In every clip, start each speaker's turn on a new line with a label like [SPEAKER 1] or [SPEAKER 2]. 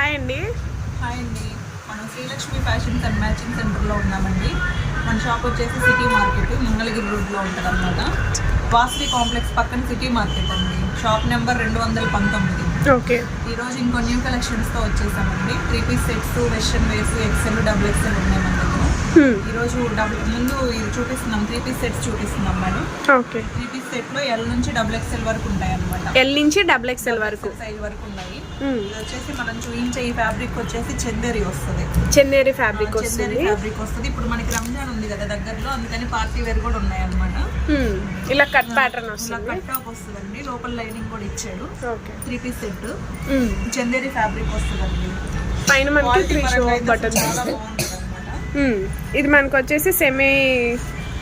[SPEAKER 1] Hi అండి.
[SPEAKER 2] మనం Srilakshmi fashions and matching సెంటర్లో ఉన్నామండి. మన షాప్ వచ్చేసి సిటీ మార్కెట్ మంగళగిరి రోడ్లో ఉంటుంది అనమాట. వాసవి కాంప్లెక్స్ పక్కన సిటీ మార్కెట్ అండి. Shop number 219.
[SPEAKER 1] ఓకే.
[SPEAKER 2] ఈరోజు ఇంకో న్యూ కలెక్షన్స్తో వచ్చేసామండి. 3 piece sets, western wears, XL, double XL ఉన్నాయి మన దగ్గర. ఈరోజు ముందు ఇది చూపిస్తున్నాం, 3 పీస్ సెట్స్ చూపిస్తున్నాం మేడం.
[SPEAKER 1] ఓకే.
[SPEAKER 2] 3 పీస్ సెట్లో ఎల్ నుంచి డబుల్ ఎక్సెల్ వరకు ఉంటాయి అనమాట.
[SPEAKER 1] ఎల్ నుంచి డబుల్ ఎక్సెల్ వరకు
[SPEAKER 2] సైజ్ వరకు ఉన్నాయి. ఇది వచ్చేసి మనం చూపించే ఈ ఫ్యాబ్రిక్ వచ్చేసి చందేరి వస్తుంది.
[SPEAKER 1] చందేరి ఫ్యాబ్రిక్ వస్తుంది.
[SPEAKER 2] ఇప్పుడు మనకి రంజాన్ ఉంది కదా దగ్గరలో, అందుకని పార్టీ వేర్ కూడా ఉన్నాయి అనమాట.
[SPEAKER 1] ఇలా కట్ ప్యాటర్న్ వస్తుంది,
[SPEAKER 2] కట్ టాప్ వస్తుందండి. లోపల లైనింగ్ కూడా ఇచ్చాడు.
[SPEAKER 1] Okay.
[SPEAKER 2] 3 piece set Chanderi fabric వస్తుందండి.
[SPEAKER 1] పైన మనకి 3 షో బటన్స్. ఇది మనకు వచ్చేసి సెమీ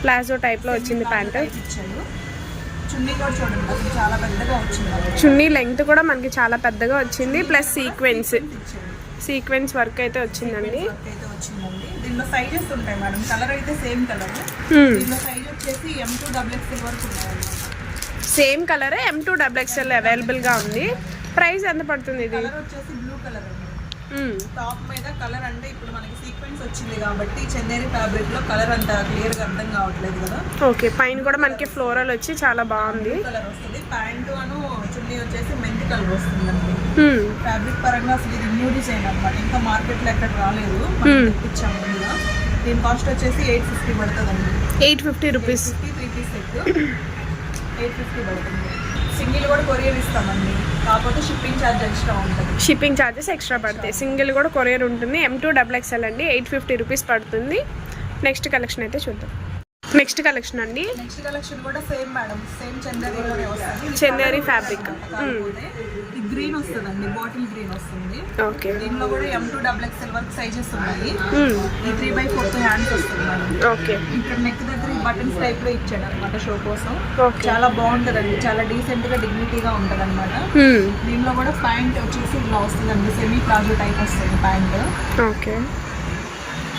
[SPEAKER 1] ప్లాజో టైప్ లో వచ్చింది ప్యాంట్.
[SPEAKER 2] ఇచ్చాడు. చున్నీ కూడా చూడండి అసలు చాలా పెద్దగా వచ్చింది.
[SPEAKER 1] చున్నీ లెంగ్త్ కూడా మనకి చాలా పెద్దగా వచ్చింది. ప్లస్ సీక్వెన్స్ వర్క్ అయితే వచ్చిందండి.
[SPEAKER 2] దీనిలో సైజెస్ ఉంటాయి మేడం. కలర్ అయితే సేమ్ కలర్. దీనిలో సైజ్ వచ్చేసి M2 XXL వరకు ఉన్నాయి.
[SPEAKER 1] Same colour M2 XXL available గా ఉంది. ప్రైస్ ఎంత పడుతుంది ఇది?
[SPEAKER 2] కలర్ వచ్చేసి బ్లూ కలర్ అండి. టాప్ మీద కలర్ అంటే ఇప్పుడు మనకి సీక్వెన్స్ వచ్చింది కాబట్టి చందేరి ఫ్యాబ్రిక్ లో కలర్ అంత క్లియర్ గా అర్థం కావట్లేదు కదా.
[SPEAKER 1] ఓకే. పైన కూడా మనకి ఫ్లోరల్ వచ్చి చాలా బాగుంది.
[SPEAKER 2] కలర్ వస్తుంది. ప్యాంటు అను చున్నీ వచ్చేసి మెంతి కలర్ వస్తుందండి. ఫ్యాబ్రిక్ పరంగా అసలు ఇది న్యూ డిజైన్ అనమాట. ఇంకా మార్కెట్ లో ఎక్కడ రాలేదు, తెప్పించాము ముందుగా. దీని కాస్ట్ వచ్చేసి 850 పడుతుందండి.
[SPEAKER 1] 850 రూపీస్.
[SPEAKER 2] 3 పీస్ సెట్ 850 పడుతుంది. సింగిల్ కూడా కొరియర్ ఇస్తామండి, కాకపోతే షిప్పింగ్ ఛార్జ్ ఎక్స్ట్రా ఉంటుంది.
[SPEAKER 1] షిప్పింగ్ ఛార్జెస్ ఎక్స్ట్రా పడతాయి. సింగిల్ కూడా కొరియర్ ఉంటుంది. M2 XXL అండి. 850 రూపీస్ పడుతుంది. నెక్స్ట్ కలెక్షన్ అయితే చూద్దాం. నెక్స్ట్ కలెక్షన్ అండి.
[SPEAKER 2] నెక్స్ట్ కలెక్షన్ కూడా సేమ్ మేడం, సేమ్ చందేరిలోనే వస్తుంది.
[SPEAKER 1] చందేరి ఫ్యాబ్రిక్.
[SPEAKER 2] ఈ గ్రీన్ వస్తుందండి, బాటిల్ గ్రీన్ వస్తుంది.
[SPEAKER 1] ఓకే.
[SPEAKER 2] దీనిలో కూడా M2 XXL వరకు సైజెస్ ఉన్నాయి. ఈ 3/4 హ్యాండ్స్ వస్తుంది మేడం.
[SPEAKER 1] ఓకే.
[SPEAKER 2] ఇక్కడ నెక్ దగ్గర ఈ బటన్స్ టైప్ లో ఇచ్చాడు అనమాట షో కోసం. చాలా బాగుంటదండి, చాలా డీసెంట్ గా డిగ్నిటీగా ఉంటది అనమాట. దీనిలో కూడా ప్యాంట్ వచ్చేసి ఇలా వస్తుందండి. సెమీ ప్లాజో టైప్ వస్తుంది ప్యాంట్.
[SPEAKER 1] ఓకే.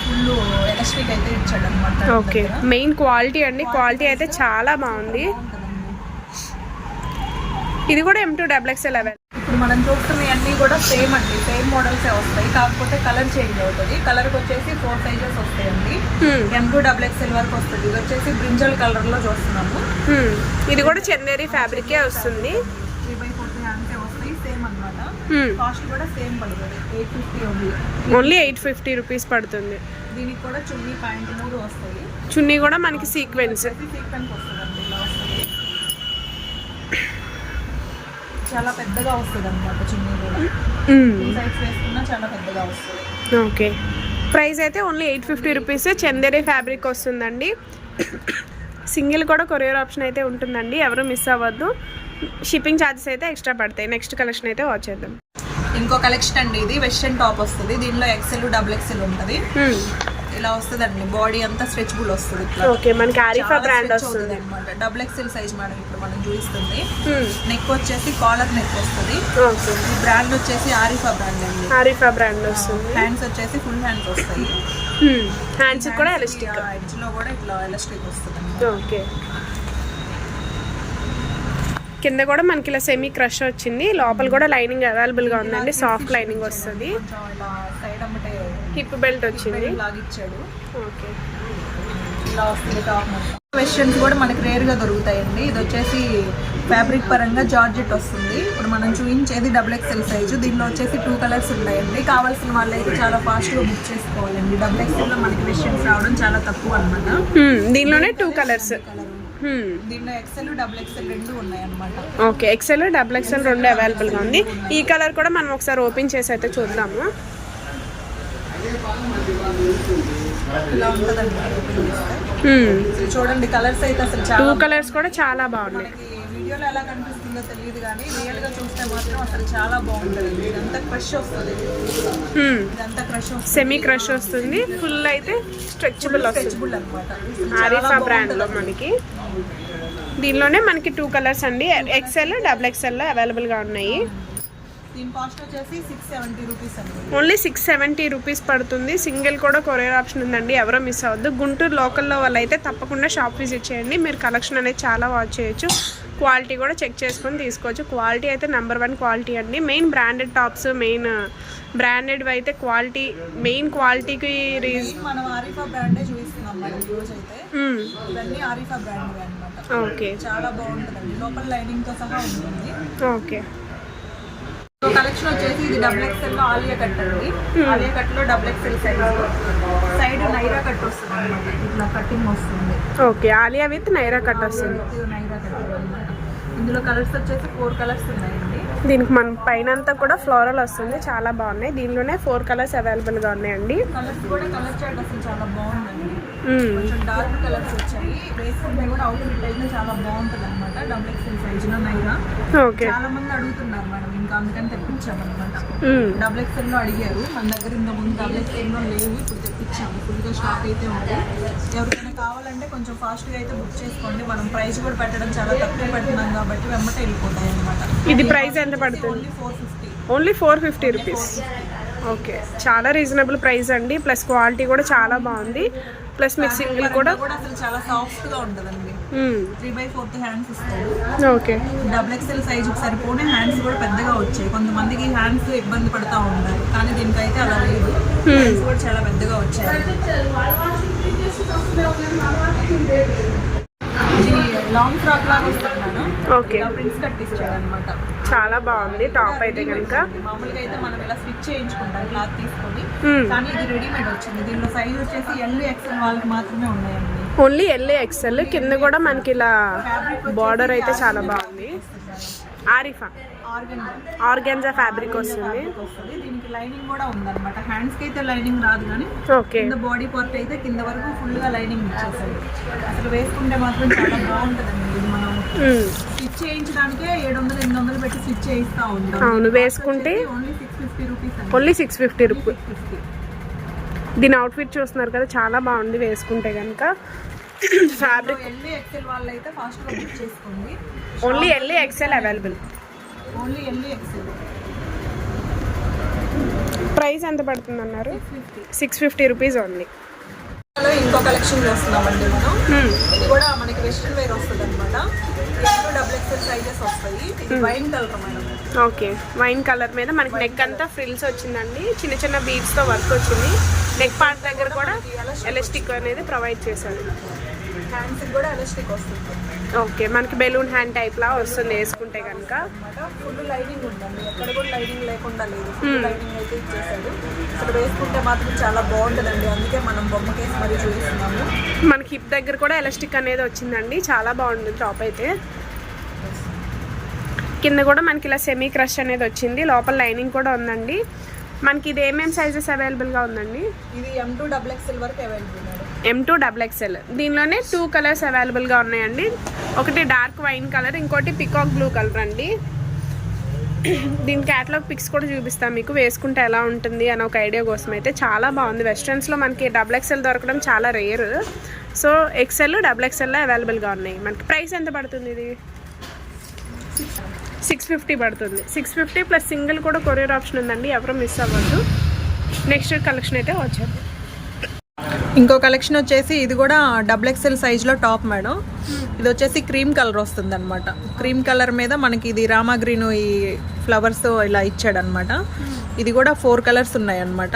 [SPEAKER 2] ఫుల్ ఎలాస్టిక్ అయితే ఇచ్చాడు అనమాట.
[SPEAKER 1] ఓకే. మెయిన్ క్వాలిటీ అండి. క్వాలిటీ అయితే చాలా బాగుంది. ఇది కూడా M2 XXL అవైలబుల్.
[SPEAKER 2] ఇప్పుడు మనం చూస్తున్నవన్నీ కూడా సేమ్ అండి, సేమ్ మోడల్సే వస్తాయి. కాకపోతే కలర్ చేంజ్ అవుతుంది. కలర్కి వచ్చేసి 4 సైజెస్ వస్తాయండి. M2 XXL వరకు వస్తుంది. ఇది వచ్చేసి బ్రింజల్ కలర్ లో చూస్తున్నాము.
[SPEAKER 1] ఇది కూడా చందేరి ఫ్యాబ్రికే వస్తుంది.
[SPEAKER 2] 3/4 హ్యాండ్సే వస్తాయి. సేమ్ అనమాట. కాస్ట్ కూడా సేమ్ పడుతుంది. 850
[SPEAKER 1] ఓన్లీ 850 రూపీస్ పడుతుంది.
[SPEAKER 2] దీనికి కూడా చున్నీ ప్యాంట్ 3 వస్తాయి.
[SPEAKER 1] చున్నీ కూడా మనకి సీక్వెన్స్
[SPEAKER 2] వస్తుందండి. ఇలా వస్తుంది, చాలా పెద్దగా వస్తుంది అనమాట. చున్నీ కూడా సైజ్ వేసుకున్నా చాలా పెద్దగా వస్తుంది.
[SPEAKER 1] ఓకే. ప్రైస్ అయితే ఓన్లీ 850 రూపీస్. చందేరి ఫ్యాబ్రిక్ వస్తుందండి. సింగిల్ కూడా కొరియర్ ఆప్షన్ అయితే ఉంటుందండి, ఎవరు మిస్ అవ్వద్దు. షిప్పింగ్ ఛార్జెస్ అయితే ఎక్స్ట్రా పడతాయి. నెక్స్ట్ కలెక్షన్ అయితే వాచ్ చేద్దాం.
[SPEAKER 2] ఇంకో కలెక్షన్ అండి. ఇది వెస్టర్న్ టాప్ వస్తుంది. దీనిలో XL XXL ఉంటుంది. ఇలా వస్తుందండి. బాడీ అంతా స్ట్రెచబుల్ వస్తుంది.
[SPEAKER 1] ఓకే. మనకి ఆరిఫా బ్రాండ్ వస్తుంది
[SPEAKER 2] అనమాట. XXL సైజ్ మేడం ఇప్పుడు మనం చూపిస్తుంది. నెక్ వచ్చేసి కాలర్ నెక్ వస్తుంది. ఈ బ్రాండ్ వచ్చేసి ఆరిఫా బ్రాండ్ అండి.
[SPEAKER 1] ఆరిఫా బ్రాండ్ వస్తుంది.
[SPEAKER 2] హ్యాండ్స్ వచ్చేసి ఫుల్ హ్యాండ్స్ వస్తాయి.
[SPEAKER 1] హ్యాండ్స్ కూడా ఎలాస్టిక్,
[SPEAKER 2] ఎడ్జ్ లో కూడా ఇట్లా ఎలాస్టిక్ వస్తుంది.
[SPEAKER 1] ఓకే. కింద కూడా మనకి ఇలా సెమీ క్రష్ వచ్చింది. లోపల కూడా లైనింగ్ అవైలబుల్ గా ఉందండి. సాఫ్ట్ లైనింగ్ వస్తుంది. హిప్ బెల్ట్ వచ్చింది. ఓకే.
[SPEAKER 2] ఇలా వస్తుంది టాప్ మొత్తం. వెస్టర్న్స్ కూడా మనకి రేర్ గా దొరుకుతాయండి. ఇది వచ్చేసి ఫ్యాబ్రిక్ పరంగా జార్జెట్ వస్తుంది. ఇప్పుడు మనం చూపించేది XXL సైజు. దీనిలో వచ్చేసి 2 కలర్స్ ఉన్నాయండి. కావాల్సిన వాళ్ళైతే చాలా ఫాస్ట్ గా బుక్ చేసుకోవాలండి. XXL లో మనకి వెస్టర్న్స్ రావడం చాలా తక్కువ అనమాట.
[SPEAKER 1] దీనిలోనే 2 కలర్స్.
[SPEAKER 2] దీనిలో XL XXL రెండు ఉన్నాయి అన్నమాట.
[SPEAKER 1] ఓకే. XL XXL రెండు అవైలబుల్ గా ఉంది. ఈ కలర్ కూడా మనం ఒకసారి ఓపెన్ చేసి అయితే చూద్దాము.
[SPEAKER 2] ఇలా ఉంటుందండి చూడండి. కలర్స్ అయితే అసలు
[SPEAKER 1] 2 కలర్స్ కూడా చాలా బాగున్నాయి.
[SPEAKER 2] వీడియోలో ఎలా కనిపిస్తుందో తెలియదు కానీ రియల్ గా చూస్తే మాత్రం అసలు చాలా బాగుంటుంది. ఇదంతా క్రష్ వస్తుంది. ఇదంతా క్రష్ వస్తుంది.
[SPEAKER 1] సెమీ క్రష్ వస్తుంది. ఫుల్ అయితే స్ట్రెచబుల్
[SPEAKER 2] అనమాట.
[SPEAKER 1] ఆరిఫా బ్రాండ్ లో మనకి. దీనిలోనే మనకి 2 కలర్స్ అండి. XL XXL అవైలబుల్ గా ఉన్నాయి.
[SPEAKER 2] దీని కాస్ట్ వచ్చేసి 670 రూపీస్ అండి.
[SPEAKER 1] ఓన్లీ 670 రూపీస్ పడుతుంది. సింగిల్ కూడా కొరియర్ ఆప్షన్ ఉందండి, ఎవరో మిస్ అవ్వద్దు. గుంటూరు లోకల్లో వాళ్ళు అయితే తప్పకుండా షాప్ విజిట్ చేయండి. మీరు కలెక్షన్ అనేది చాలా వాచ్ చేయొచ్చు. క్వాలిటీ కూడా చెక్ చేసుకొని తీసుకోవచ్చు. క్వాలిటీ అయితే నెంబర్ 1 క్వాలిటీ అండి. Main branded tops, main branded అయితే క్వాలిటీ, మెయిన్ క్వాలిటీకి రీజన్.
[SPEAKER 2] మనం ఆరిఫా బ్రాండే చూపిస్తున్నాం మేడం ఈ రోజు అయితే. ఇవన్నీ ఆరిఫా బ్రాండ్ అన్నమాట.
[SPEAKER 1] ఓకే,
[SPEAKER 2] చాలా బాగుంటుందండి, లోపల లైనింగ్ తో సహా ఉంటుంది.
[SPEAKER 1] ఓకే.
[SPEAKER 2] కలెక్షన్ వచ్చేసి ఇది XXL లో ఆలియా కట్ అండి. ఆలియా కట్ లో XXL size, side Naira cut వస్తుంది అన్నమాట, ఇట్లా కటింగ్ వస్తుంది.
[SPEAKER 1] Okay, Alia with Naira cut వస్తుంది.
[SPEAKER 2] నైరా కట్ అన్నమాట. ఇందులో కలర్స్ వచ్చేసి 4 కలర్స్ ఉన్నాయండి.
[SPEAKER 1] దీనికి మన పైన అంతా కూడా ఫ్లోరల్ వస్తుంది, చాలా బాగున్నాయి. దీనిలోనే 4 కలర్స్ అవైలబుల్గా ఉన్నాయండి.
[SPEAKER 2] కలర్స్ కూడా కలర్ చార్ట్ అసలు చాలా బాగుందండి. కొంచెం డార్క్ కలర్స్ వచ్చాయి, వేసుకుంటే కూడా అవుట్ఫిట్ అయితే చాలా బాగుంటుంది అనమాట. XXL సైజ్ లో నైరా.
[SPEAKER 1] ఓకే,
[SPEAKER 2] చాలా మంది అడుగుతున్నారు మేడం, ఇంకా అందుకని తెప్పించామన్నమాట. XXL లో అడిగారు, మన దగ్గర ఇంత ముందు XXL లో లేవు, ఇప్పుడు తెప్పించాము. ఫుల్గా స్టాక్ అయితే ఉంది. ఎవరికైనా కావాలంటే కొంచెం ఫాస్ట్గా అయితే బుక్ చేసుకోండి. మనం ప్రైస్ కూడా పెట్టడం చాలా తక్కువ పెడుతున్నాం కాబట్టి వెంబట వెళ్ళిపోతాయి అనమాట.
[SPEAKER 1] ఇది ప్రైస్ ఎంత పడుతుంది? Only 450 rupees. ఓకే, చాలా రీజనబుల్ ప్రైస్ అండి. ప్లస్ క్వాలిటీ కూడా చాలా బాగుంది. ప్లస్ మీకు సింగిల్ కూడా
[SPEAKER 2] అసలు చాలా సాఫ్ట్ గా ఉంటుందండి. 3/4 హ్యాండ్స్ ఇస్తాడు.
[SPEAKER 1] ఓకే,
[SPEAKER 2] XXL సైజ్ సరిపోనే హ్యాండ్స్ కూడా పెద్దగా వచ్చాయి. కొంతమందికి హ్యాండ్స్ ఇబ్బంది పడతా ఉంటారు, కానీ దీనికైతే అలా లేదు. హ్యాండ్స్ కూడా చాలా పెద్దగా వచ్చాయి. ఇది లాంగ్ ఫ్రాక్ లాగా వస్తున్నాను.
[SPEAKER 1] ఓకే,
[SPEAKER 2] ప్రింట్స్ కట్టిస్తాడు అనమాట.
[SPEAKER 1] చాలా బాగుంది టాప్ అయితే కనుక.
[SPEAKER 2] మామూలుగా అయితే మనం ఇలా స్టిచ్ చేయించుకుంటాం క్లాత్ తీసుకొని, కానీ ఇది రెడీమేడ్ వచ్చింది. దీనిలో సైజ్ వచ్చేసి LXL వాళ్ళకి మాత్రమే ఉన్నాయండి.
[SPEAKER 1] Only LXL. కింద కూడా మనకి ఇలా బార్డర్ అయితే చాలా బాగుంది. ఆరిఫా ఆర్గాన్జా ఫ్యాబ్రిక్ వస్తుంది.
[SPEAKER 2] దీనికి లైనింగ్ కూడా ఉందన్నమాట. హ్యాండ్స్ కి అయితే లైనింగ్ రాదు, కానీ
[SPEAKER 1] ఓకే,
[SPEAKER 2] కింద బాడీ పార్ట్ అయితే కింద వరకు ఫుల్ గా లైనింగ్ ఇచ్చేసాడు. అసలు వేసుకుంటే మాత్రం చాలా బాగుంటుందండి. ఇది మనం స్టిచ్ చేయించడానికే 700-800 పెట్టి స్టిచ్ చేయిస్తా ఉంటాం.
[SPEAKER 1] అవును, వేసుకుంటే
[SPEAKER 2] ఓన్లీ 650 రూపీస్.
[SPEAKER 1] Only 650 rupees. దీని అవుట్ఫిట్ చూస్తున్నారు కదా, చాలా బాగుంది వేసుకుంటే కనుక. ఫ్యాబ్రిక్
[SPEAKER 2] LXL వాళ్ళు అయితే ఫాస్ట్ గా బుక్ చేసుకోండి.
[SPEAKER 1] Only LXL available.
[SPEAKER 2] Only LXL.
[SPEAKER 1] Price ఎంత పడుతుంది అన్నారు? 650 రూపీస్ ఓన్లీ.
[SPEAKER 2] ఇంకో కలెక్షన్ చేస్తున్నామండి మనం. ఇది కూడా మనకి వెస్ట్రన్ వేర్ వస్తుంది అనమాట. XXL సైజెస్ వస్తాయి. ఇది wine colour madam.
[SPEAKER 1] Okay, wine colour మీద మనకి నెక్ అంతా ఫ్రిల్స్ వచ్చిందండి. చిన్న చిన్న బీడ్స్ తో వర్క్ వచ్చింది. నెక్ పార్ట్ దగ్గర కూడా ఎలాస్టిక్ అనేది ప్రొవైడ్ చేశారు.
[SPEAKER 2] హ్యాండ్స్ కూడా ఎలాస్టిక్ వస్తుంది.
[SPEAKER 1] ఓకే, మనకి బెలూన్ హ్యాండ్ టైప్ లా వస్తుంది వేసుకుంటే కనుక.
[SPEAKER 2] ఫుల్ లైనింగ్ ఉందండి, ఎక్కడ కూడా లైనింగ్ లేకుండా లేదు. ఫుల్ లైనింగ్ అయితే ఇచ్చేసాడు. అసలు వేసుకుంటే మాత్రం చాలా బాగుంటుందండి. అందుకే మనం బొమ్మ కేసు మరీ చూపిస్తున్నాము.
[SPEAKER 1] మనకి హిప్ దగ్గర కూడా ఎలాస్టిక్ అనేది వచ్చిందండి. చాలా బాగుంది టాప్ అయితే. కింద కూడా మనకి ఇలా సెమీ క్రష్ అనేది వచ్చింది. లోపల లైనింగ్ కూడా ఉందండి. మనకి ఇది ఏమేమి సైజెస్ అవైలబుల్గా ఉందండి?
[SPEAKER 2] ఇది M2 XXL వరకు అవైలబుల్ మేడం.
[SPEAKER 1] M2 XXL. దీనిలోనే 2 కలర్స్ అవైలబుల్గా ఉన్నాయండి. ఒకటి డార్క్ వైన్ కలర్, ఇంకోటి పికాక్ బ్లూ కలర్ అండి. దీని క్యాటలాగ్ పిక్స్ కూడా చూపిస్తాను మీకు, వేసుకుంటే ఎలా ఉంటుంది అని ఒక ఐడియా కోసం. అయితే చాలా బాగుంది. వెస్ట్రన్స్లో మనకి XXL దొరకడం చాలా రేర్. సో XL XXL అవైలబుల్గా ఉన్నాయి. మనకి ప్రైస్ ఎంత పడుతుంది? ఇది 650 పడుతుంది. 650 ప్లస్ సింగిల్ కూడా కొరియర్ ఆప్షన్ ఉందండి, ఎవరు మిస్ అవ్వద్దు. నెక్స్ట్ కలెక్షన్ అయితే వచ్చారు.
[SPEAKER 2] ఇంకో కలెక్షన్ వచ్చేసి ఇది కూడా XXL సైజ్లో టాప్ మేడం. ఇది వచ్చేసి క్రీమ్ కలర్ వస్తుంది అనమాట. క్రీమ్ కలర్ మీద మనకి ఇది రామా గ్రీన్ ఈ ఫ్లవర్స్ ఇలా ఇచ్చాడు అనమాట. ఇది కూడా 4 కలర్స్ ఉన్నాయి అనమాట.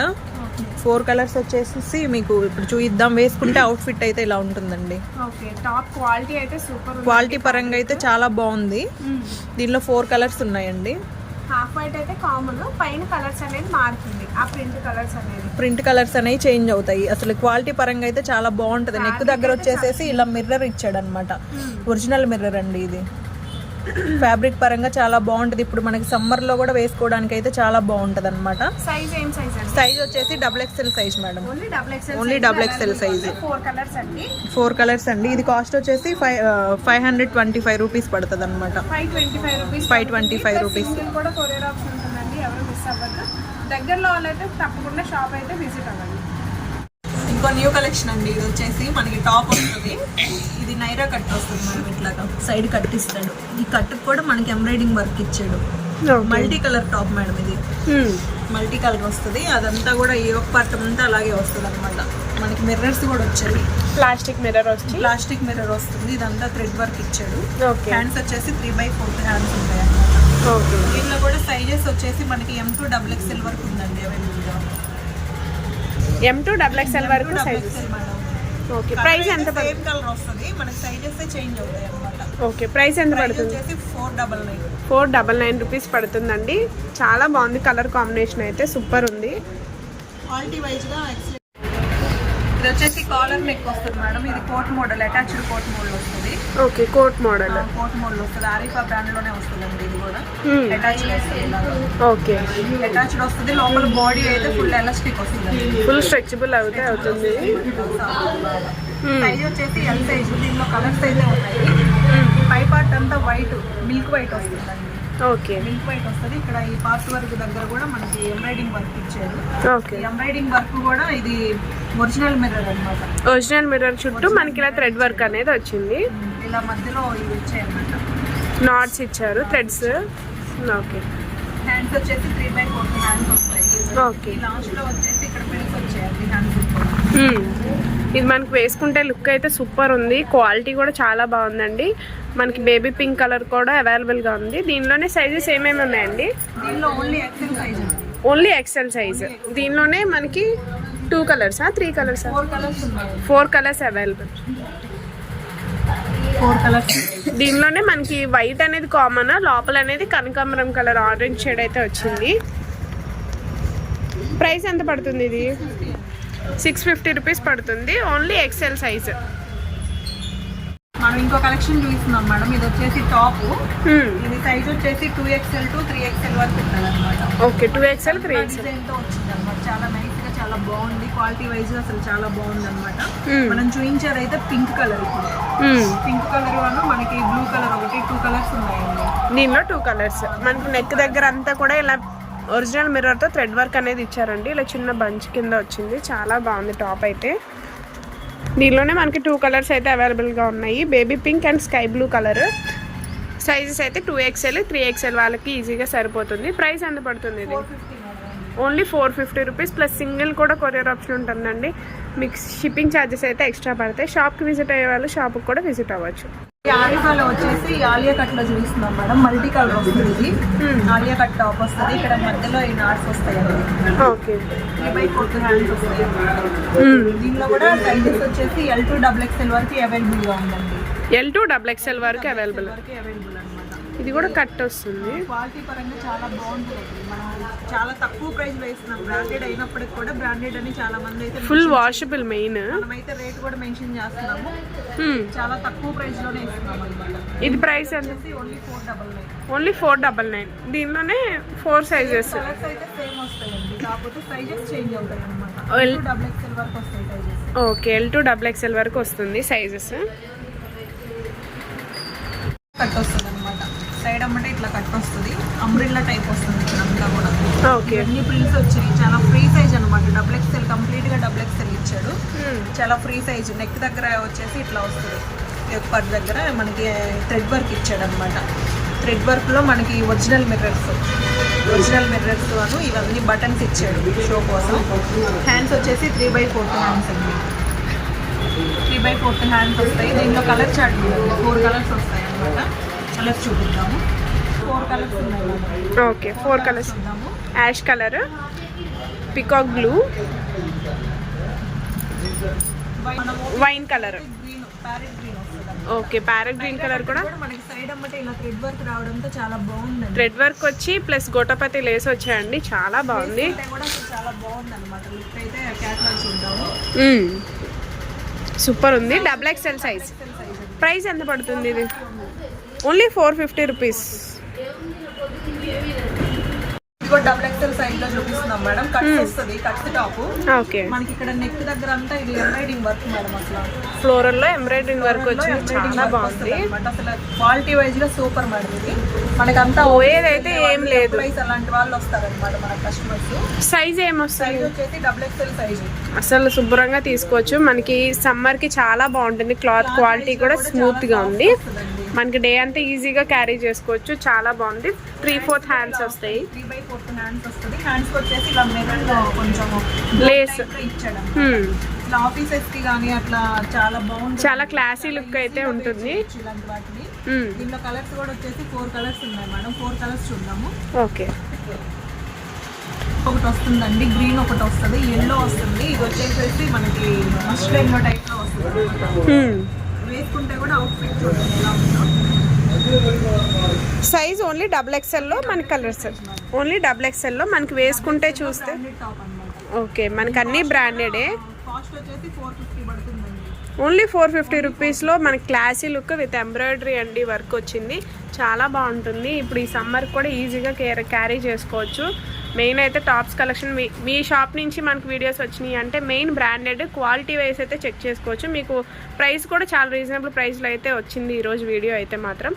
[SPEAKER 2] 4 కలర్స్ వచ్చేసి మీకు ఇప్పుడు చూద్దాం. వేసుకుంటే అవుట్ఫిట్ అయితే ఇలా ఉంటుందండి.
[SPEAKER 1] ఓకే, టాప్ క్వాలిటీ అయితే సూపర్.
[SPEAKER 2] క్వాలిటీ పరంగా అయితే చాలా బాగుంది. దీనిలో 4 కలర్స్ ఉన్నాయండి.
[SPEAKER 1] హాఫ్ వైట్ అయితే కామన్, పైన కలర్స్ అనేది మారుతుంది. ఆ ప్రింట్ కలర్స్
[SPEAKER 2] అనేవి చేంజ్ అవుతాయి. అసలు క్వాలిటీ పరంగా అయితే చాలా బాగుంటుంది. నెక్ దగ్గర వచ్చేసేసి ఇలా మిర్రర్ ఇచ్చాడు అనమాట. ఒరిజినల్ మిర్రర్ అండి ఇది. ఫ్యాబ్రిక్ పరంగా చాలా బాగుంటుంది. ఇప్పుడు మనకి సమ్మర్ లో కూడా వేసుకోవడానికి అయితే చాలా బాగుంటది అనమాట. సైజ్ వచ్చేసి XXL size madam. Only XXL size. 4 colours అండి. ఇది కాస్ట్ వచ్చేసి 525 రూపీస్ పడుతుంది అనమాట. 525 రూపీస్.
[SPEAKER 1] దగ్గరలో వాళ్ళైతే తప్పకుండా షాప్ అయితే విజిట్ అవ్వండి.
[SPEAKER 2] ఇంకో న్యూ కలెక్షన్ అండి. ఇది వచ్చేసి మనకి టాప్ వస్తుంది. ఇది నైరా కట్ వస్తుంది మనం ఇట్లాగా సైడ్ కట్ ఇస్తాడు. ఈ కట్ కూడా మనకి ఎంబ్రాయిడింగ్ వర్క్ ఇచ్చాడు. Multi colour top madam. ఇది మల్టీ కలర్ వస్తుంది. అదంతా కూడా ఈ ఒక పార్ట్ అంతా అలాగే వస్తుంది అనమాట. మనకి మిర్రర్స్ కూడా వచ్చాయి.
[SPEAKER 1] ప్లాస్టిక్ మిర్రర్
[SPEAKER 2] వస్తుంది. ఇదంతా థ్రెడ్ వర్క్ ఇచ్చాడు. హ్యాండ్స్ వచ్చేసి 3/4 హ్యాండ్స్ ఉంటాయి అన్నమాట. దీనిలో కూడా సైజెస్ వచ్చేసి మనకి M2 XXL వరకు ఉందండి
[SPEAKER 1] M to XXL వరకు సైజెస్. ఓకే, ప్రైస్ ఎంత పడుతుంది?
[SPEAKER 2] సేమ్ కలర్ వస్తుంది, మనకి సైజెస్ చేంజ్ అవుతాయి అన్నమాట.
[SPEAKER 1] ఓకే, ప్రైస్ ఎంత పడుతుంది? 499 రూపీస్ పడుతుందండి. చాలా బాగుంది, కలర్ కాంబినేషన్ అయితే సూపర్ ఉంది.
[SPEAKER 2] క్వాలిటీ వైజ్ గా ఎక్సలెంట్. ఇది వచ్చేసి కాలర్ నెక్ వస్తుంది మేడం, ఇది coat model, attached coat model వస్తుంది.
[SPEAKER 1] Okay, coat model.
[SPEAKER 2] Coat model వస్తుంది, ఆరిఫా బ్రాండ్ లోనే వస్తుందండి. ఇది కూడా అటాచ్డ్ వస్తుంది.
[SPEAKER 1] ఓకే,
[SPEAKER 2] అటాచ్డ్ వస్తుంది. లోపల బాడీ అయితే ఫుల్ ఎలాస్టిక్ వస్తుంది,
[SPEAKER 1] ఫుల్ స్ట్రెచబుల్ అవుతుంది.
[SPEAKER 2] సైజ్ వచ్చేసి ఎల్ సైజ్. దీనిలో కలర్స్ అయితే ఉన్నాయి. పై పార్ట్ అంతా వైట్, మిల్క్ వైట్ వస్తుందండి.
[SPEAKER 1] ఓకే,
[SPEAKER 2] మిల్క్ వైట్ వస్తుంది. ఇక్కడ ఈ పార్ట్ వర్క్ దగ్గర కూడా మనకి ఎంబ్రాయిడింగ్ వర్క్ ఇచ్చారు.
[SPEAKER 1] ఓకే,
[SPEAKER 2] ఎంబ్రాయిడింగ్ వర్క్ కూడా ఇది ఒరిజినల్ మిర్రర్ అన్నమాట.
[SPEAKER 1] ఒరిజినల్ మిర్రర్ చుట్టూ మనకి ఇలా థ్రెడ్ వర్క్ అనేది వచ్చింది.
[SPEAKER 2] ఇలా మధ్యలో ఇవి వచ్చాయి అన్నమాట,
[SPEAKER 1] నాట్స్ ఇచ్చారు, థ్రెడ్స్. ఓకే,
[SPEAKER 2] హ్యాండ్స్ వచ్చేసి 3/4 హ్యాండ్స్ వస్తాయి.
[SPEAKER 1] ఓకే,
[SPEAKER 2] లాస్ట్ లో వచ్చేసి ఇక్కడ ప్రింట్స్ వచ్చాయి హ్యాండ్స్.
[SPEAKER 1] ఇది మనకి వేసుకుంటే లుక్ అయితే సూపర్ ఉంది. క్వాలిటీ కూడా చాలా బాగుందండి. మనకి బేబీ పింక్ కలర్ కూడా అవైలబుల్గా ఉంది. దీనిలోనే సైజెస్ ఏమేమి ఉన్నాయండి?
[SPEAKER 2] దీనిలో only XL size,
[SPEAKER 1] only XL size. దీనిలోనే మనకి 2 కలర్సా 3 కలర్సా?
[SPEAKER 2] 4 కలర్స్ ఉన్నాయి.
[SPEAKER 1] 4 కలర్స్ అవైలబుల్.
[SPEAKER 2] 4 కలర్స్.
[SPEAKER 1] దీనిలోనే మనకి వైట్ అనేది కామన్, లోపల అనేది కనకాంబరం కలర్ ఆరెంజ్ షేడ్ అయితే వచ్చింది. ప్రైస్ ఎంత పడుతుంది? ఇది 650 రూపీస్ పడుతుంది, ఓన్లీ ఎక్సెల్ సైజ్.
[SPEAKER 2] మనం ఇంకో కలెక్షన్ చూస్తున్నాం మేడం. ఇది వచ్చేసి టాప్, ఇది సైజ్ వచ్చేసి 2XL to 3XL వరకు ఉంటుంది అనమాట.
[SPEAKER 1] ఓకే, 2XL 3XL
[SPEAKER 2] డిజైన్ తో వచ్చింది అనమాట. చాలా నైస్ గా, చాలా బాగుంది. క్వాలిటీ వైజ్ అసలు చాలా బాగుంది అనమాట. మనం చూపించేది అయితే పింక్ కలర్. పింక్ కలర్ వల్ల మనకి బ్లూ కలర్ ఒకటి, 2 కలర్స్ ఉన్నాయండి.
[SPEAKER 1] దీనిలో 2 కలర్స్. మనకి నెక్ దగ్గర అంతా కూడా ఇలా ఒరిజినల్ మిర్రర్తో థ్రెడ్ వర్క్ అనేది ఇచ్చారండి. ఇలా చిన్న బంచ్ కింద వచ్చింది. చాలా బాగుంది టాప్ అయితే. దీనిలోనే మనకి 2 కలర్స్ అయితే అవైలబుల్గా ఉన్నాయి, baby pink and sky blue colour. Sizes అయితే 2XL 3XL వాళ్ళకి ఈజీగా సరిపోతుంది. ప్రైస్ ఎంత పడుతుంది? ఇది ఓన్లీ 450 రూపీస్ ప్లస్ సింగిల్ కూడా కొరియర్ ఆప్షన్ ఉంటుందండి. మీకు షిప్పింగ్ ఛార్జెస్ అయితే ఎక్స్ట్రా పడతాయి. షాప్కి విజిట్ అయ్యే వాళ్ళు షాప్కి కూడా విజిట్ అవ్వచ్చు.
[SPEAKER 2] ఆలియాలో వచ్చేసి ఆలియా కట్ లో చూపిస్తున్నాం మేడం. మల్టీ కలర్ వస్తుంది. ఇది ఆలియా కట్ టాప్ వస్తుంది. ఇక్కడ మధ్యలో ఈ నాట్స్ వస్తాయండి.
[SPEAKER 1] ఓకే,
[SPEAKER 2] 3/4 హ్యాండ్స్ వస్తాయి. దీనిలో కూడా సైజెస్ వచ్చేసి L to XXL వరకు అవైలబుల్ గా ఉందండి.
[SPEAKER 1] L to XXL వరకు అవైలబుల్
[SPEAKER 2] అనమాట.
[SPEAKER 1] ఇది కూడా కట్ వస్తుంది.
[SPEAKER 2] క్వాలిటీ పరంగా చాలా బాగుంటుంది. మనం చాలా తక్కువ ప్రైస్ లో ఇస్తున్నాం. బ్రాండెడ్ అయినప్పటికి కూడా బ్రాండెడ్ అని చాలా మంది అయితే
[SPEAKER 1] ఫుల్ వాషబుల్ మెయిన్.
[SPEAKER 2] మనమైతే రేట్ కూడా మెన్షన్ చేస్తున్నాము. చాలా తక్కువ ప్రైస్ లోనే ఇస్తున్నాం అన్నమాట.
[SPEAKER 1] ఇది ప్రైస్ ఎంత?
[SPEAKER 2] ఓన్లీ 499.
[SPEAKER 1] ఓన్లీ 499. దీనిలోనే 4 సైజెస్.
[SPEAKER 2] కలర్స్ అయితే సేమ్ వస్తాయండి, కాకపోతే సైజెస్ చేంజ్ అవుతాయి అన్నమాట.
[SPEAKER 1] L
[SPEAKER 2] to XXL వరకు వస్తాయి sizes.
[SPEAKER 1] Okay, L to XXL వరకు వస్తుంది సైజెస్.
[SPEAKER 2] కట్ వస్తుంది అనమాట. సైడ్ అమ్మటే ఇట్లా కట్ వస్తుంది, అంబ్రిల్లా టైప్ వస్తుంది ఇట్లా కూడా.
[SPEAKER 1] ఓకే,
[SPEAKER 2] అన్ని ప్రిల్స్ వచ్చాయి. చాలా ఫ్రీ సైజ్ అనమాట. XXL కంప్లీట్ గా XXL ఇచ్చాడు. చాలా ఫ్రీ సైజ్. నెక్ దగ్గర వచ్చేసి ఇట్లా వస్తుంది. పర్ దగ్గర మనకి థ్రెడ్ వర్క్ ఇచ్చాడు అనమాట. థ్రెడ్ వర్క్ లో మనకి ఒరిజినల్ మిర్రర్స్ అను ఇవన్నీ బటన్స్ ఇచ్చాడు షో కోసం. హ్యాండ్స్ వచ్చేసి 3/4 హ్యాండ్స్ అండి. 3/4 హ్యాండ్స్ వస్తాయి. దీంట్లో కలర్ చార్ట్ 4 కలర్స్ వస్తాయి అనమాట. కలర్స్ చూపిద్దాము. 4 కలర్స్ ఉన్నాయి.
[SPEAKER 1] Okay, 4 colours. Ash colour, peacock blue, wine colour,
[SPEAKER 2] green, parrot green వస్తుంది.
[SPEAKER 1] ఓకే, ప్యారెట్ గ్రీన్ కలర్ కూడా
[SPEAKER 2] మనకి సైడ్ అమ్మటే ఇలా థ్రెడ్ వర్క్ రావడంతో చాలా బాగుంది.
[SPEAKER 1] థ్రెడ్ వర్క్ వచ్చి ప్లస్ గోటపతి లేస్ వచ్చాయండి. చాలా బాగుంది.
[SPEAKER 2] కూడా చాలా బాగుంది అనమాట. లుక్ అయితే క్యాటలాగ్ చూద్దాము.
[SPEAKER 1] సూపర్ ఉంది. XXL size. ప్రైస్ ఎంత పడుతుంది? ఇది ఓన్లీ 450 రూపీస్.
[SPEAKER 2] ఇదిగో XXL సైజ్ లో చూపిస్తున్నాం మేడం. కట్స్ వస్తుంది, కట్స్ టాప్.
[SPEAKER 1] ఓకే,
[SPEAKER 2] మనకి ఇక్కడ నెక్ దగ్గర అంతా ఇది ఎంబ్రాయిడింగ్ వర్క్ మేడం. అసలు
[SPEAKER 1] ఫ్లోరల్ లో ఎంబ్రాయిడింగ్ వర్క్ వచ్చింది. చాలా బాగుంది.
[SPEAKER 2] అసలు క్వాలిటీ వైజ్ గా సూపర్ మేడం. ఇది మనకంతా
[SPEAKER 1] పోయేదైతే ఏం లేదు.
[SPEAKER 2] ప్రైస్ అలాంటి వాళ్ళు వస్తారనమాట మన కస్టమర్స్.
[SPEAKER 1] సైజ్ ఏమొస్తుంది?
[SPEAKER 2] సైజ్ వచ్చేసి XXL సైజ్.
[SPEAKER 1] అసలు శుభ్రంగా తీసుకోవచ్చు. మనకి సమ్మర్ కి చాలా బాగుంటుంది. క్లాత్ క్వాలిటీ కూడా స్మూత్ గా ఉంది. మనకి డే అంతా ఈజీగా క్యారీ చేసుకోవచ్చు. చాలా బాగుంది. 3/4 హ్యాండ్స్ వస్తాయి.
[SPEAKER 2] 3/4 హ్యాండ్స్ వస్తుంది. హ్యాండ్స్ వచ్చేసి ఇలా మిర్రర్ లో కొంచెం
[SPEAKER 1] లేస్
[SPEAKER 2] ఇచ్చాడు. ఇట్లా ఆఫీసెస్ కి కానీ అట్లా చాలా బాగుంది.
[SPEAKER 1] చాలా క్లాసీ లుక్ అయితే ఉంటుంది.
[SPEAKER 2] ఇలాంటి వాటిని దీనిలో కలర్స్ కూడా వచ్చేసి 4 కలర్స్ ఉన్నాయి మేడం. 4 కలర్స్ చూద్దాము.
[SPEAKER 1] ఓకే,
[SPEAKER 2] ఒకటి వస్తుందండి, గ్రీన్ ఒకటి వస్తుంది, ఎల్లో వస్తుంది. ఇది వచ్చేసి మనకి మస్టర్డ్ ఎల్లో టైప్లో వస్తుంది. వేసుకుంటే కూడా అవుట్ఫిట్ చూడండి ఎలా ఉందో.
[SPEAKER 1] సైజ్ ఓన్లీ XXL మనకి కలర్స్ ఓన్లీ XXL మనకి వేసుకుంటే చూస్తే
[SPEAKER 2] టాప్ అన్నమాట.
[SPEAKER 1] ఓకే. మనకి అన్నీ బ్రాండెడే.
[SPEAKER 2] కాస్ట్ వచ్చేసి 450 పడుతుందండి.
[SPEAKER 1] ఓన్లీ 450 రూపీస్లో మనకి క్లాసీ లుక్ విత్ ఎంబ్రాయిడరీ అండి వర్క్ వచ్చింది. చాలా బాగుంటుంది. ఇప్పుడు ఈ సమ్మర్ కూడా ఈజీగా క్యారీ చేసుకోవచ్చు. మెయిన్ అయితే టాప్స్ కలెక్షన్ మీ షాప్ నుంచి మనకు వీడియోస్ వచ్చినాయి అంటే మెయిన్ బ్రాండెడ్ క్వాలిటీ వైస్ అయితే చెక్ చేసుకోవచ్చు. మీకు ప్రైస్ కూడా చాలా రీజనబుల్ ప్రైస్లో అయితే వచ్చింది ఈరోజు వీడియో అయితే మాత్రం.